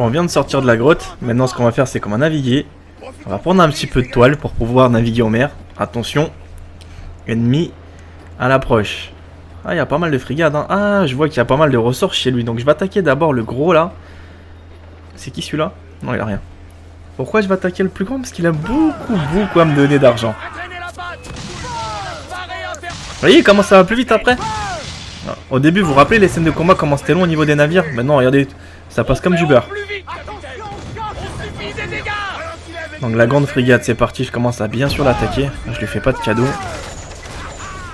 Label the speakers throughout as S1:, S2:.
S1: Bon, on vient de sortir de la grotte. Maintenant, ce qu'on va faire, c'est qu'on va naviguer. On va prendre un petit peu de toile pour pouvoir naviguer en mer. Attention, ennemi à l'approche. Ah, il y a pas mal de frigades, hein. Ah, je vois qu'il y a pas mal de ressorts chez lui. Donc, je vais attaquer d'abord le gros, là. C'est qui, celui-là? Non, il a rien. Pourquoi je vais attaquer le plus grand? Parce qu'il a beaucoup à me donner d'argent. Vous voyez comment ça va plus vite après? Au début, vous vous rappelez les scènes de combat, comment c'était long au niveau des navires? Maintenant, regardez, ça passe comme du beurre. Donc la grande frégate, c'est parti, je commence à bien sûr l'attaquer. Je lui fais pas de cadeau.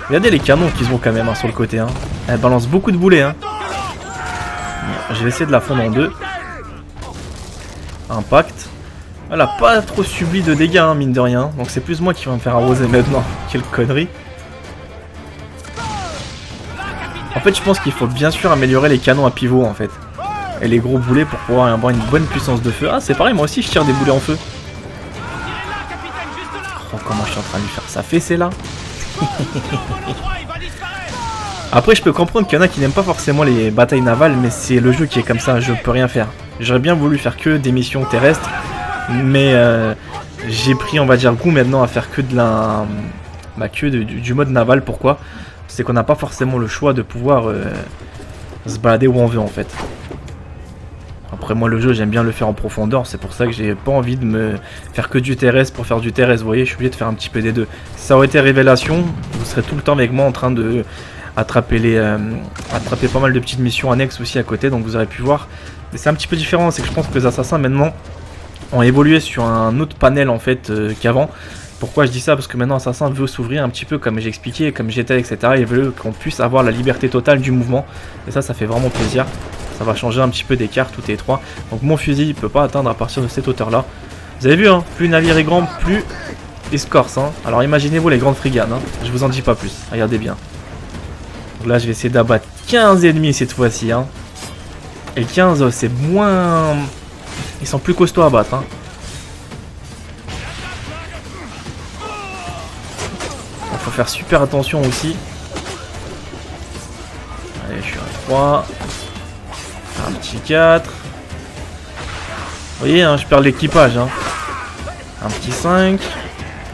S1: Regardez les canons qu'ils ont quand même, hein, sur le côté. Hein. Elle balance beaucoup de boulets. Hein. Bon, je vais essayer de la fondre en deux. Impact. Elle a pas trop subi de dégâts, hein, mine de rien. Donc c'est plus moi qui va me faire arroser maintenant. Quelle connerie. En fait, je pense qu'il faut bien sûr améliorer les canons à pivot, en fait. Et les gros boulets pour pouvoir avoir une bonne puissance de feu. Ah, c'est pareil, moi aussi je tire des boulets en feu. Oh, comment je suis en train de lui faire ça fesser là. Après, je peux comprendre qu'il y en a qui n'aiment pas forcément les batailles navales, mais c'est le jeu qui est comme ça, je peux rien faire. J'aurais bien voulu faire que des missions terrestres, mais j'ai pris, on va dire, goût maintenant à faire que de la... du mode naval. Pourquoi? C'est qu'on n'a pas forcément le choix de pouvoir se balader où on veut en fait. Après moi le jeu j'aime bien le faire en profondeur, c'est pour ça que j'ai pas envie de me faire que du terrestre pour faire du terrestre, vous voyez, je suis obligé de faire un petit peu des deux. Si ça aurait été Révélation, vous serez tout le temps avec moi en train de attraper pas mal de petites missions annexes aussi à côté, donc vous aurez pu voir. Mais c'est un petit peu différent, c'est que je pense que les assassins maintenant ont évolué sur un autre panel en fait qu'avant. Pourquoi je dis ça? Parce que maintenant Assassin veut s'ouvrir un petit peu comme j'ai expliqué, comme j'étais, etc. Il veut qu'on puisse avoir la liberté totale du mouvement. Et ça fait vraiment plaisir. Ça va changer un petit peu des cartes, tout est étroit. Donc mon fusil il peut pas atteindre à partir de cette hauteur là. Vous avez vu, hein, plus le navire est grand, plus il se corse. Hein. Alors imaginez-vous les grandes frigades, hein. Je vous en dis pas plus, regardez bien. Donc là je vais essayer d'abattre 15 ennemis cette fois-ci. Hein. Et 15 c'est moins... Ils sont plus costauds à battre. Hein. Faut faire super attention aussi. Allez, je suis à 3. Un petit 4. Vous voyez, hein, je perds l'équipage. Hein. Un petit 5.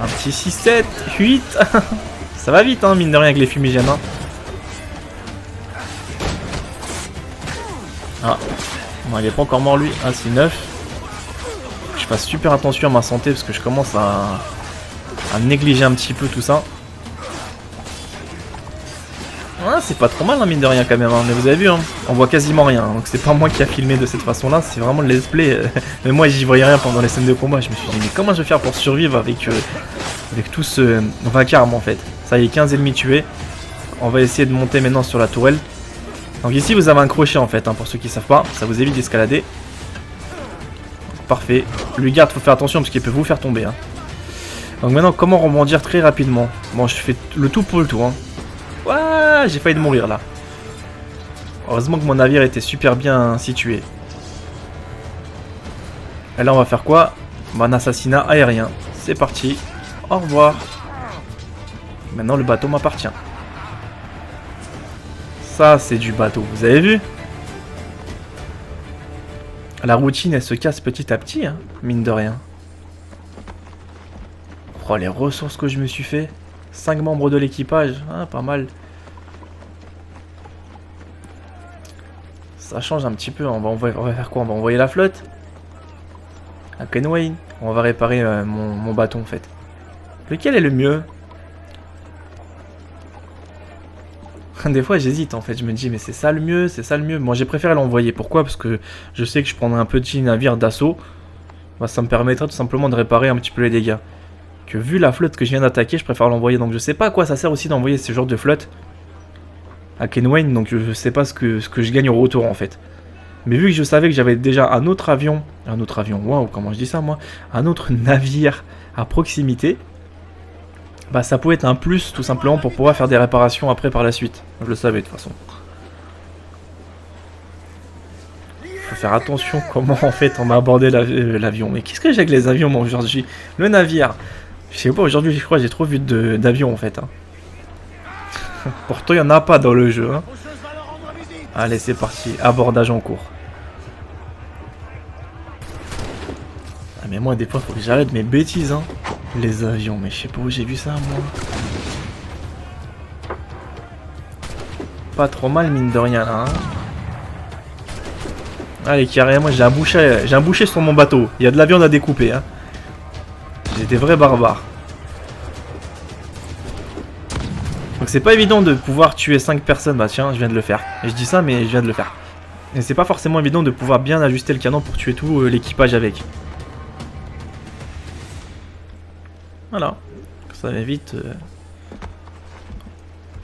S1: Un petit 6, 7, 8. Ça va vite, hein, mine de rien, avec les fumigènes. Hein. Ah, bon, il est pas encore mort lui. Ah, c'est 9. Je fasse super attention à ma santé parce que je commence à négliger un petit peu tout ça. Ah, c'est pas trop mal, hein, mine de rien quand même, hein. Mais vous avez vu, hein, on voit quasiment rien, donc c'est pas moi qui a filmé de cette façon là, c'est vraiment le let's play. Mais moi j'y voyais rien pendant les scènes de combat, je me suis dit mais comment je vais faire pour survivre avec tout ce vacarme en fait. Ça y est, 15 ennemis tués, on va essayer de monter maintenant sur la tourelle. Donc ici vous avez un crochet en fait, hein, pour ceux qui savent pas, ça vous évite d'escalader. Parfait, lui garde, faut faire attention parce qu'il peut vous faire tomber. Hein. Donc maintenant comment rebondir très rapidement. Bon, je fais le tout pour le tout. Hein. Ouah, j'ai failli de mourir là. Heureusement que mon navire était super bien situé. Et là on va faire quoi? Un assassinat aérien. C'est parti. Au revoir. Maintenant le bateau m'appartient. Ça c'est du bateau, vous avez vu? La routine elle se casse petit à petit, hein, mine de rien. Oh les ressources que je me suis fait. 5 membres de l'équipage, hein, pas mal. Ça change un petit peu, on va faire quoi? On va envoyer la flotte à Kenway. On va réparer mon bâton en fait. Lequel est le mieux? Des fois j'hésite en fait, je me dis mais c'est ça le mieux, c'est ça le mieux. Moi j'ai préféré l'envoyer, pourquoi? Parce que je sais que je prendrai un petit navire d'assaut. Bah, ça me permettra tout simplement de réparer un petit peu les dégâts. Que vu la flotte que je viens d'attaquer, je préfère l'envoyer. Donc je sais pas à quoi ça sert aussi d'envoyer ce genre de flotte à Kenway, donc je sais pas ce que je gagne au retour en fait. Mais vu que je savais que j'avais déjà un autre avion, waouh, comment je dis ça moi, un autre navire à proximité, bah ça pouvait être un plus tout simplement pour pouvoir faire des réparations après par la suite. Je le savais de toute façon. Faut faire attention comment en fait on m'a abordé l'avion. Mais qu'est-ce que j'ai avec les avions moi aujourd'hui? Le navire. Je sais pas, aujourd'hui je crois que j'ai trop vu d'avions en fait. Hein. Pourtant il n'y en a pas dans le jeu. Hein. Allez c'est parti, abordage en cours. mais moi des fois faut que j'arrête mes bêtises hein. Les avions, mais je sais pas où j'ai vu ça moi. Pas trop mal mine de rien là hein. Allez carrément j'ai un boucher sur mon bateau. Il y a de la viande à découper hein. J'ai des vrais barbares. Donc c'est pas évident de pouvoir tuer 5 personnes. Bah tiens je viens de le faire. Et je dis ça mais je viens de le faire. Et c'est pas forcément évident de pouvoir bien ajuster le canon pour tuer tout l'équipage avec. Voilà. Ça m'évite...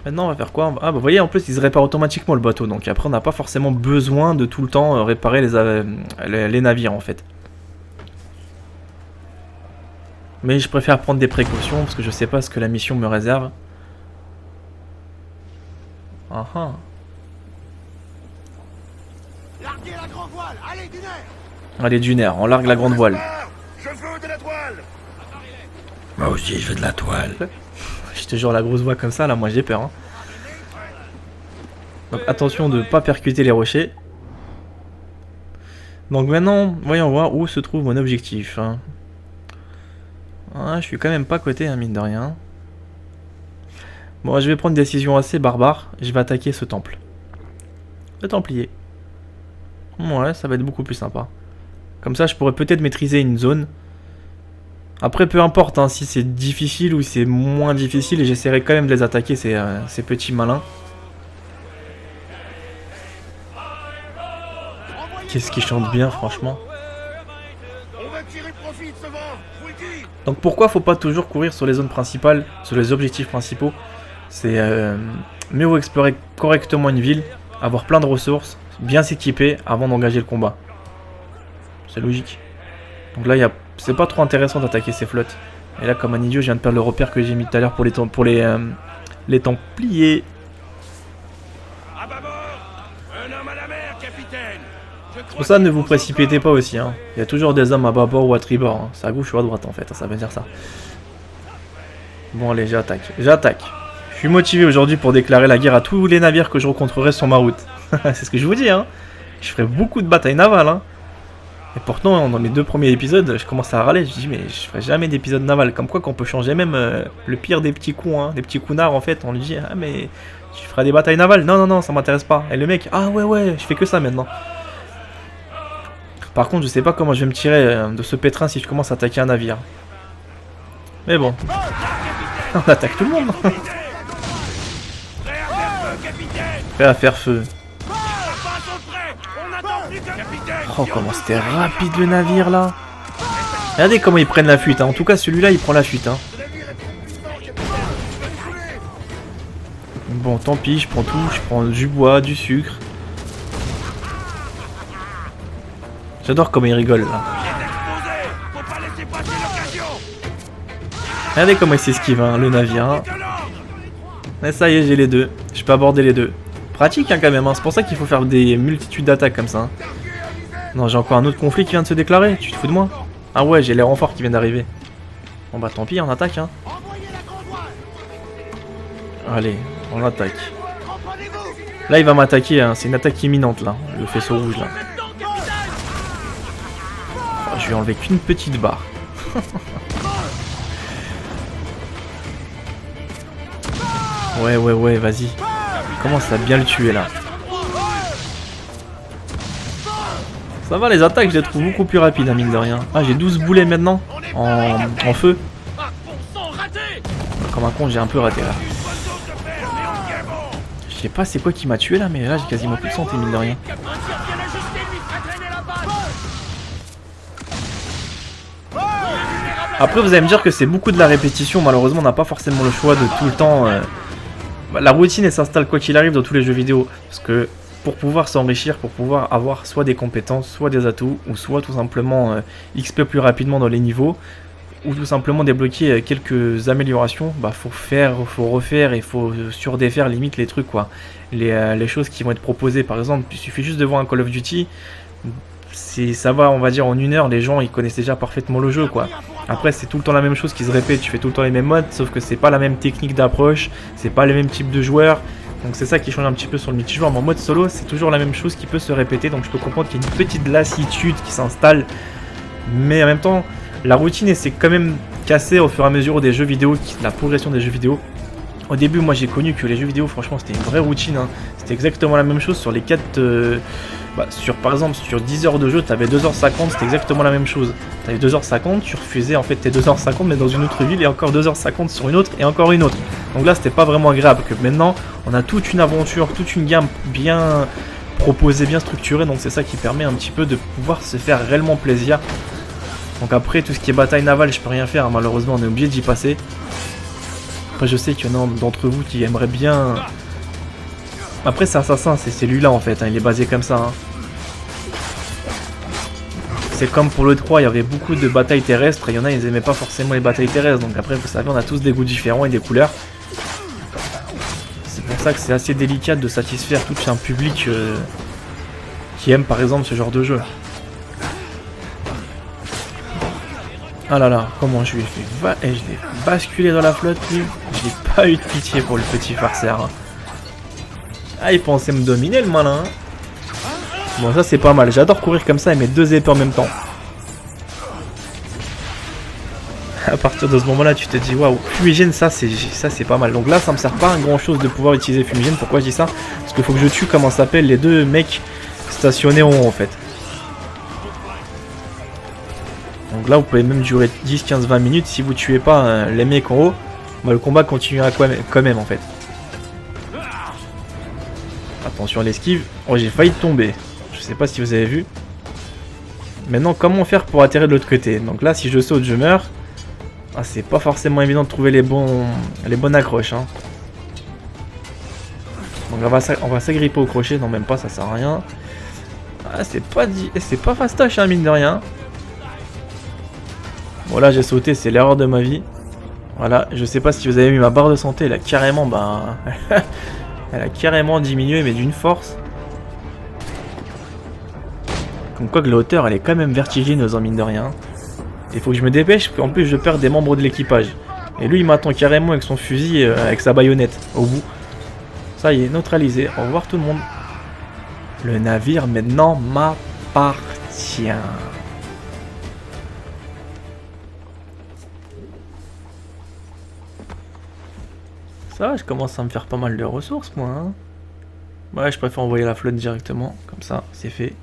S1: Maintenant on va faire quoi? Ah bah vous voyez en plus il se répare automatiquement le bateau. Donc après on n'a pas forcément besoin de tout le temps réparer les navires en fait. Mais je préfère prendre des précautions parce que je sais pas ce que la mission me réserve. Ah ah.
S2: Larguez la grande voile, allez du nerf.
S1: Allez du nerf, on largue la grande voile.
S2: Je veux de la toile.
S1: Moi aussi je veux de la toile. Je te jure la grosse voix comme ça là moi j'ai peur hein. Donc attention de ne pas percuter les rochers. Donc maintenant voyons voir où se trouve mon objectif hein. Ah, je suis quand même pas coté hein, mine de rien. Bon je vais prendre une décision assez barbare. Je vais attaquer ce temple. Le templier. Ouais ça va être beaucoup plus sympa. Comme ça je pourrais peut-être maîtriser une zone. Après peu importe hein, si c'est difficile ou c'est moins difficile. Et j'essaierai quand même de les attaquer ces petits malins. Qu'est-ce qu'ils chantent bien franchement. Donc pourquoi faut pas toujours courir sur les zones principales, sur les objectifs principaux? C'est mieux vaut explorer correctement une ville, avoir plein de ressources, bien s'équiper avant d'engager le combat. C'est logique. Donc là c'est pas trop intéressant d'attaquer ces flottes. Et là comme un idiot je viens de perdre le repère que j'ai mis tout à l'heure pour les Templiers. C'est pour ça ne vous précipitez pas aussi hein. Il y a toujours des hommes à bâbord ou à tribord hein. C'est à gauche ou à droite en fait, ça veut dire ça. Bon allez j'attaque. Je suis motivé aujourd'hui pour déclarer la guerre à tous les navires que je rencontrerai sur ma route. C'est ce que je vous dis hein. Je ferai beaucoup de batailles navales hein. Et pourtant dans mes 2 premiers épisodes je commence à râler. Je dis mais je ferai jamais d'épisode naval. Comme quoi qu'on peut changer même le pire des petits cons hein. Des petits counards en fait. On lui dit ah mais tu feras des batailles navales. Non ça m'intéresse pas. Et le mec ah ouais je fais que ça maintenant. Par contre, je sais pas comment je vais me tirer de ce pétrin si je commence à attaquer un navire. Mais bon. On attaque tout le monde. Prêt à faire feu. Oh, comment c'était rapide le navire là. Regardez comment ils prennent la fuite. Hein. En tout cas, celui-là, il prend la fuite. Hein. Bon, tant pis, je prends tout. Je prends du bois, du sucre. J'adore comment il rigole là. Regardez comment il s'esquive hein, le navire. Hein. Et ça y est, j'ai les deux. Je peux aborder les deux. Pratique hein, quand même. Hein. C'est pour ça qu'il faut faire des multitudes d'attaques comme ça. Hein. Non, j'ai encore un autre conflit qui vient de se déclarer. Tu te fous de moi? Ah ouais, j'ai les renforts qui viennent d'arriver. Bon bah tant pis, on attaque. Hein. Allez, on attaque. Là, il va m'attaquer. Hein. C'est une attaque imminente là. Le faisceau rouge là. Je vais enlever qu'une petite barre. Ouais, vas-y. Commence à bien le tuer là. Ça va, les attaques, je les trouve beaucoup plus rapides, hein, mine de rien. Ah, j'ai 12 boulets maintenant en feu. Comme un con, j'ai un peu raté là. Je sais pas c'est quoi qui m'a tué là, mais là j'ai quasiment plus de santé, mine de rien. Après vous allez me dire que c'est beaucoup de la répétition, malheureusement on n'a pas forcément le choix de tout le temps. La routine elle s'installe quoi qu'il arrive dans tous les jeux vidéo. Parce que pour pouvoir s'enrichir, pour pouvoir avoir soit des compétences, soit des atouts, ou soit tout simplement XP plus rapidement dans les niveaux, ou tout simplement débloquer quelques améliorations, bah faut refaire et faut surdéfaire limite les trucs quoi. Les choses qui vont être proposées par exemple, il suffit juste de voir un Call of Duty. Ça va on va dire en 1 heure les gens ils connaissent déjà parfaitement le jeu quoi. Après c'est tout le temps la même chose qui se répète, tu fais tout le temps les mêmes modes sauf que c'est pas la même technique d'approche, c'est pas les mêmes types de joueurs. Donc c'est ça qui change un petit peu sur le multijoueur, mais en mode solo c'est toujours la même chose qui peut se répéter. Donc je peux comprendre qu'il y a une petite lassitude qui s'installe. Mais en même temps La routine elle s'est quand même cassée au fur et à mesure des jeux vidéo, la progression des jeux vidéo. Au début, moi j'ai connu que les jeux vidéo, franchement, c'était une vraie routine. Hein. C'était exactement la même chose sur les 4. Par exemple, sur 10 heures de jeu, tu avais 2h50, c'était exactement la même chose. Tu avais 2h50, tu refusais en fait tes 2h50, mais dans une autre ville, et encore 2h50 sur une autre, et encore une autre. Donc là, c'était pas vraiment agréable. Que maintenant, on a toute une aventure, toute une gamme bien proposée, bien structurée. Donc c'est ça qui permet un petit peu de pouvoir se faire réellement plaisir. Donc après, tout ce qui est bataille navale, je peux rien faire. Malheureusement, on est obligé d'y passer. Après, je sais qu'il y en a d'entre vous qui aimeraient bien... Après, c'est Assassin, c'est celui-là en fait, hein, il est basé comme ça. Hein. C'est comme pour le 3, il y avait beaucoup de batailles terrestres, et il y en a, ils aimaient pas forcément les batailles terrestres. Donc après, vous savez, on a tous des goûts différents et des couleurs. C'est pour ça que c'est assez délicat de satisfaire tout un public qui aime par exemple ce genre de jeu. Ah là là, comment je lui ai fait je l'ai basculé dans la flotte, lui. Je n'ai pas eu de pitié pour le petit farceur. Hein. Ah, il pensait me dominer, le malin. Bon, ça, c'est pas mal. J'adore courir comme ça et mettre 2 épées en même temps. À partir de ce moment-là, tu te dis, waouh, fumigène, ça, c'est pas mal. Donc là, ça me sert pas à grand-chose de pouvoir utiliser fumigène. Pourquoi je dis ça? Parce qu'il faut que je tue, comment ça s'appelle, les 2 mecs stationnés en haut, en fait. Donc là, vous pouvez même durer 10, 15, 20 minutes. Si vous tuez pas les mecs en haut, bah, le combat continuera quand même, en fait. Attention à l'esquive. Oh, j'ai failli tomber. Je sais pas si vous avez vu. Maintenant, comment faire pour atterrir de l'autre côté? Donc là, si je saute, je meurs. Ah, c'est pas forcément évident de trouver les bonnes accroches. Hein. Donc on va s'agripper au crochet. Non, même pas, ça sert à rien. Ah, c'est pas fastoche, hein, mine de rien. Bon, là, j'ai sauté, c'est l'erreur de ma vie. Voilà, je sais pas si vous avez vu ma barre de santé, elle a carrément, elle a carrément diminué, mais d'une force. Comme quoi que la hauteur, elle est quand même vertigineuse, en mine de rien. Il faut que je me dépêche, parce qu'en plus, je perds des membres de l'équipage. Et lui, il m'attend carrément avec son fusil, avec sa baïonnette, au bout. Ça y est, neutralisé. Au revoir tout le monde. Le navire, maintenant, m'appartient. Ça va, je commence à me faire pas mal de ressources, moi. Hein. Ouais, je préfère envoyer la flotte directement. Comme ça, c'est fait.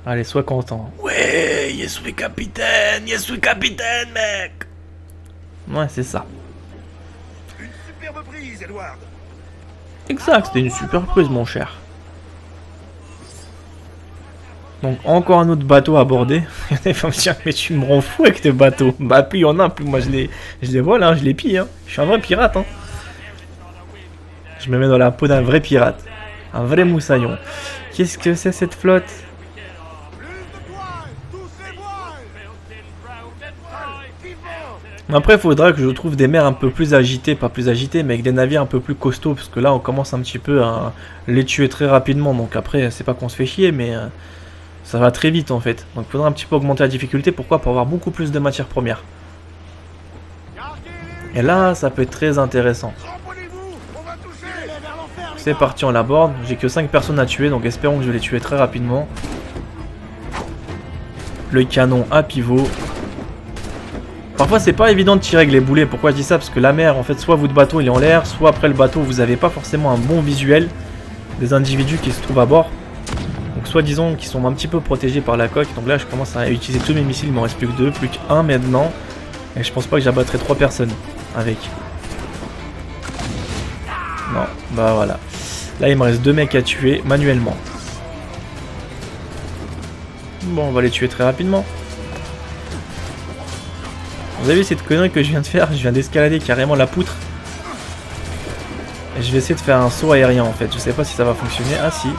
S1: Allez, sois content. Ouais, yes oui capitaine, mec. Ouais, c'est ça.
S2: Une superbe prise, Edward.
S1: Exact, c'était une super prise, mon cher. Donc, encore un autre bateau à aborder. Il va me dire, mais tu me rends fou avec tes bateaux. Bah, plus il y en a, plus moi je les vole, hein, je les pille. Hein. Je suis un vrai pirate. Hein. Je me mets dans la peau d'un vrai pirate. Un vrai moussaillon. Qu'est-ce que c'est cette flotte? Après, il faudra que je trouve des mers un peu plus agitées, pas plus agitées, mais avec des navires un peu plus costauds, parce que là, on commence un petit peu à les tuer très rapidement. Donc après, c'est pas qu'on se fait chier, mais ça va très vite en fait. Donc il faudra un petit peu augmenter la difficulté. Pourquoi? Pour avoir beaucoup plus de matières premières. Et là, ça peut être très intéressant. C'est parti, on l'aborde. J'ai que 5 personnes à tuer, donc espérons que je vais les tuer très rapidement. Le canon à pivot. Parfois c'est pas évident de tirer avec les boulets. Pourquoi je dis ça? Parce que la mer, en fait, soit votre bateau il est en l'air, soit après le bateau vous avez pas forcément un bon visuel des individus qui se trouvent à bord. Donc soit disons qu'ils sont un petit peu protégés par la coque. Donc là je commence à utiliser tous mes missiles, il m'en reste plus que 2, plus qu'un maintenant. Et je pense pas que j'abattrai 3 personnes avec. Non, bah voilà. Là il me reste 2 mecs à tuer manuellement. Bon, on va les tuer très rapidement. Vous avez vu cette connerie que je viens de faire? Je viens d'escalader carrément la poutre. Et je vais essayer de faire un saut aérien en fait. Je sais pas si ça va fonctionner. Ah si.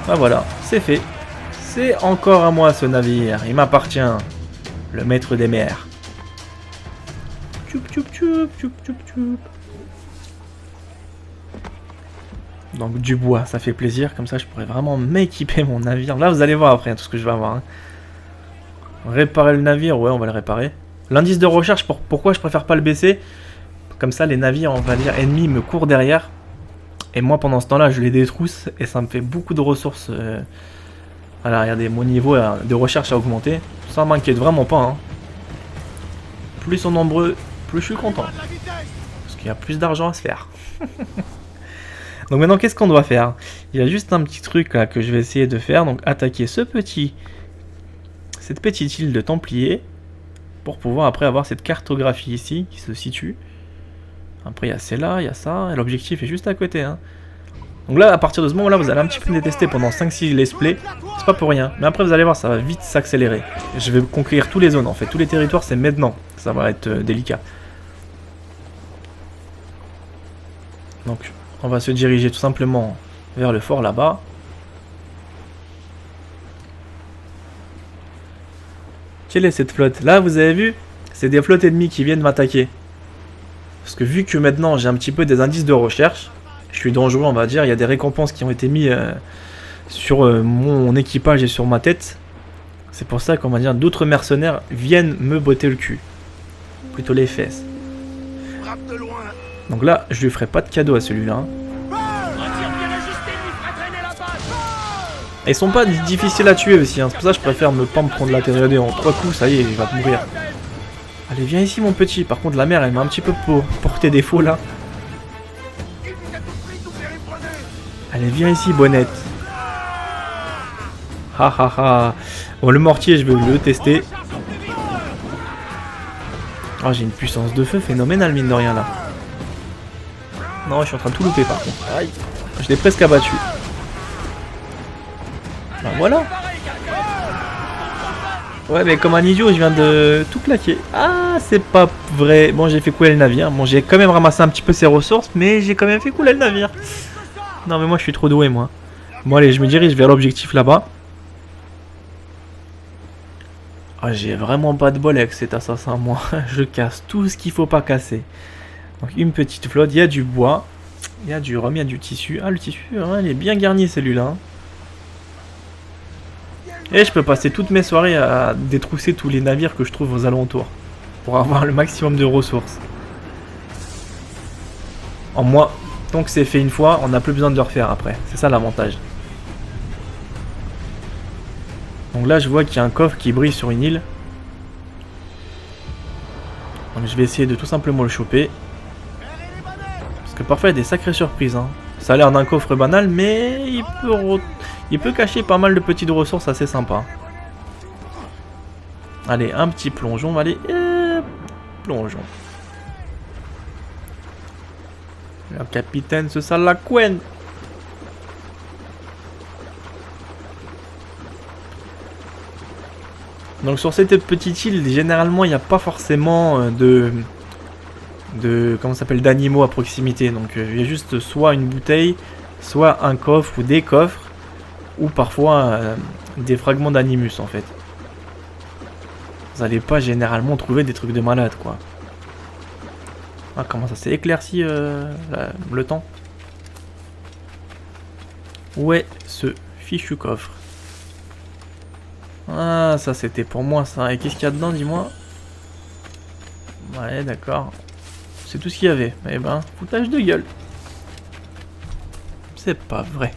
S1: Ah voilà, c'est fait. C'est encore à moi ce navire. Il m'appartient. Le maître des mers. Tchoup tchoup tchoup tchoup tchoup tchoup. Donc du bois, ça fait plaisir. Comme ça je pourrais vraiment m'équiper mon navire. Là vous allez voir après tout ce que je vais avoir. Hein. Réparer le navire, ouais, on va le réparer. L'indice de recherche, pourquoi je préfère pas le baisser? Comme ça, les navires, on va dire, ennemis me courent derrière. Et moi, pendant ce temps-là, je les détrousse. Et ça me fait beaucoup de ressources Voilà, regardez, mon niveau de recherche a augmenté. Ça m'inquiète vraiment pas. Hein. Plus ils sont nombreux, plus je suis content. Parce qu'il y a plus d'argent à se faire. Donc maintenant, qu'est-ce qu'on doit faire? Il y a juste un petit truc là que je vais essayer de faire. Donc attaquer cette petite île de Templiers. Pour pouvoir après avoir cette cartographie ici qui se situe. Après il y a celle-là, il y a ça. Et l'objectif est juste à côté. Hein. Donc là, à partir de ce moment-là, vous allez un petit peu me détester pendant 5-6 let's play. C'est pas pour rien. Mais après, vous allez voir, ça va vite s'accélérer. Je vais conquérir tous les zones, en fait. Tous les territoires, c'est maintenant. Ça va être délicat. Donc, on va se diriger tout simplement vers le fort là-bas. Quelle est cette flotte? Là, vous avez vu? C'est des flottes ennemies qui viennent m'attaquer. Parce que vu que maintenant, j'ai un petit peu des indices de recherche... Je suis dangereux, on va dire. Il y a des récompenses qui ont été mises sur mon équipage et sur ma tête. C'est pour ça qu'on va dire d'autres mercenaires viennent me botter le cul. Plutôt les fesses. Donc là, je lui ferai pas de cadeau à celui-là. Ils sont pas difficiles à tuer aussi. Hein. C'est pour ça que je préfère pas me prendre la TD en 3 coups. Ça y est, il va mourir. Allez, viens ici, mon petit. Par contre, la mère, elle m'a un petit peu porté défaut là. Allez, viens ici, Bonnette. Ha ha ha. Bon, le mortier, je vais le tester. Oh, j'ai une puissance de feu phénoménale, mine de rien, là. Non, je suis en train de tout louper, par contre. Aïe. Je l'ai presque abattu. Ben voilà. Ouais, mais comme un idiot, je viens de tout claquer. Ah, c'est pas vrai. Bon, j'ai fait couler le navire. Bon, j'ai quand même ramassé un petit peu ses ressources, mais j'ai quand même fait couler le navire. Non mais moi je suis trop doué moi. Bon allez, je me dirige vers l'objectif là-bas. Ah, j'ai vraiment pas de bol avec cet assassin moi. Je casse tout ce qu'il faut pas casser. Donc une petite flotte, il y a du bois. Il y a du rhum, il y a du tissu. Ah le tissu, hein, il est bien garni celui-là. Et je peux passer toutes mes soirées à détrousser tous les navires que je trouve aux alentours. Pour avoir le maximum de ressources. En moi... Donc c'est fait une fois, on n'a plus besoin de le refaire après. C'est ça l'avantage. Donc là je vois qu'il y a un coffre qui brille sur une île. Donc je vais essayer de tout simplement le choper. Parce que parfois il y a des sacrées surprises. Hein. Ça a l'air d'un coffre banal, mais il peut cacher pas mal de petites ressources assez sympas. Allez, un petit plongeon, allez, plongeon. Le capitaine se sale la couenne. Donc sur cette petite île, généralement il n'y a pas forcément comment ça s'appelle, d'animaux à proximité. Donc il y a juste soit une bouteille, soit un coffre ou des coffres, ou parfois des fragments d'animus en fait. Vous n'allez pas généralement trouver des trucs de malade quoi. Ah, comment ça s'est éclairci le temps? Où est ce fichu coffre? Ah, ça c'était pour moi ça. Et qu'est-ce qu'il y a dedans, dis-moi? Ouais, d'accord. C'est tout ce qu'il y avait. Eh ben, foutage de gueule. C'est pas vrai.